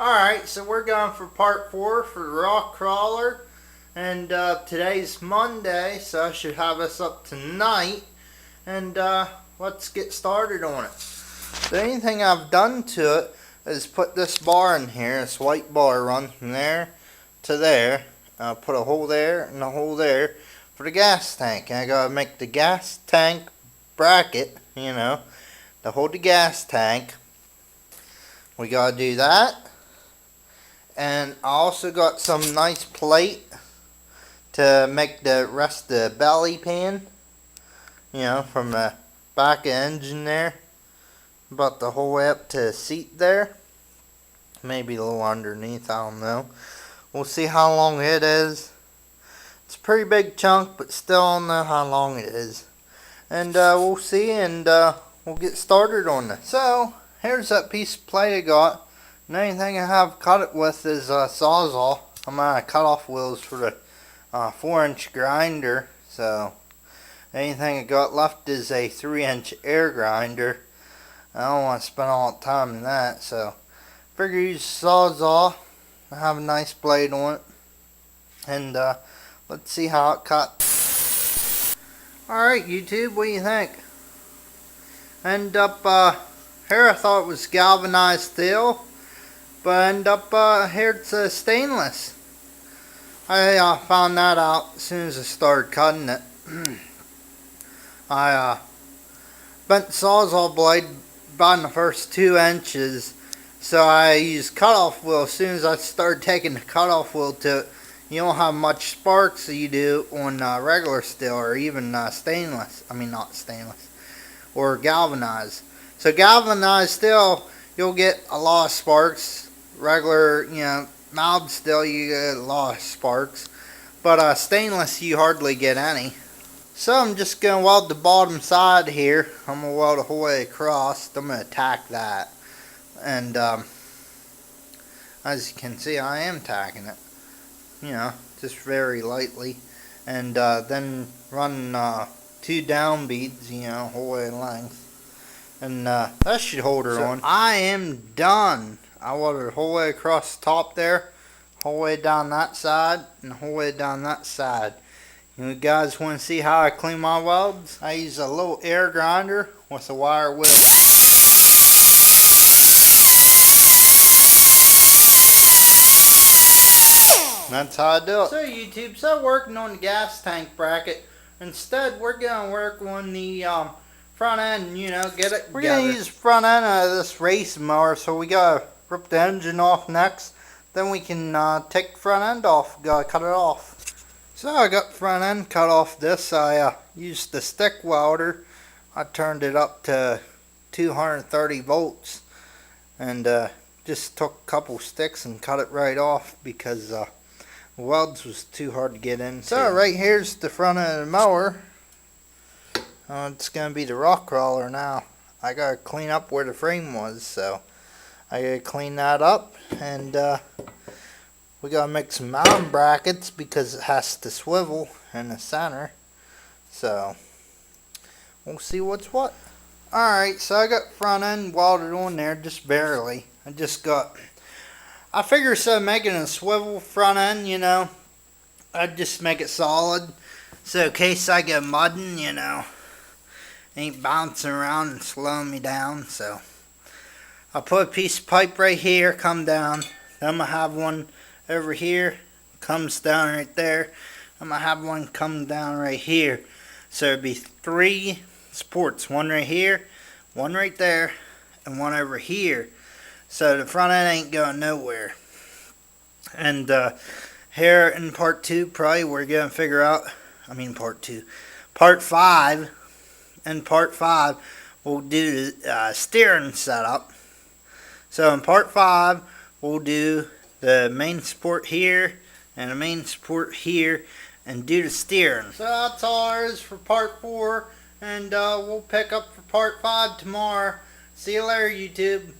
Alright, so we're going for part 4 for the rock crawler. And today's Monday, so I should have us up tonight. And let's get started on it. The only thing I've done to it is put this bar in here. This white bar runs from there to there. Put a hole there and a hole there for the gas tank. And I gotta make the gas tank bracket, to hold the gas tank. We gotta do that. And I also got some nice plate to make the rest of the belly pan, from the back of the engine there, about the whole way up to the seat there, maybe a little underneath, I don't know. We'll see how long it is. It's a pretty big chunk, but still I don't know how long it is. And we'll see, and we'll get started on this. So here's that piece of plate I got. The only thing I have cut it with is a Sawzall. I'm out of cutoff wheels for the 4-inch grinder. So anything I got left is a 3-inch air grinder. I don't want to spend all the time in that. So figure use a Sawzall. I have a nice blade on it. And let's see how it cuts. Alright YouTube, what do you think? End up here I thought it was galvanized steel. But end up here it's stainless. I found that out as soon as I started cutting it. I bent the Sawzall blade about in the first 2 inches. So I used cutoff wheel. As soon as I started taking the cutoff wheel to it, you don't have much sparks that you do on regular steel or even stainless. I mean not stainless. Or galvanized. So galvanized steel, you'll get a lot of sparks. Regular, mild steel, you get a lot of sparks. But stainless, you hardly get any. So I'm just going to weld the bottom side here. I'm going to weld the whole way across. I'm going to tack that. And as you can see, I am tacking it. Just very lightly. And then run 2 down beads, whole way length. And that should hold her on. I am done. I welded the whole way across the top there, whole way down that side, and the whole way down that side. You guys want to see how I clean my welds? I use a little air grinder with a wire wheel. That's how I do it. So YouTube, so working on the gas tank bracket. Instead, we're going to work on the front end, get it. We're going to use the front end of this race mower, so we got to rip the engine off next. Then we can take the front end off. Gotta cut it off. So I got the front end cut off this. I used the stick welder. I turned it up to 230 volts. And just took a couple sticks and cut it right off because the welds was too hard to get in. So right here's the front end of the mower. It's going to be the rock crawler now. I gotta clean up where the frame was, so I gotta clean that up, and we gotta make some mounting brackets because it has to swivel in the center. So we'll see what's what. Alright, so I got front end welded on there just barely. I figure instead of making a swivel front end, I'd just make it solid. So in case I get mudding, ain't bouncing around and slowing me down. So I'll put a piece of pipe right here, come down. Then I'm going to have one over here, comes down right there. I'm going to have one come down right here. So it'd be 3 supports. One right here, one right there, and one over here. So the front end ain't going nowhere. And here in part 2, probably we're going to figure out, part 5. In part 5, we'll do the steering setup. So in part 5, we'll do the main support here and the main support here and do the steering. So that's all there is for part 4, and we'll pick up for part 5 tomorrow. See you later, YouTube.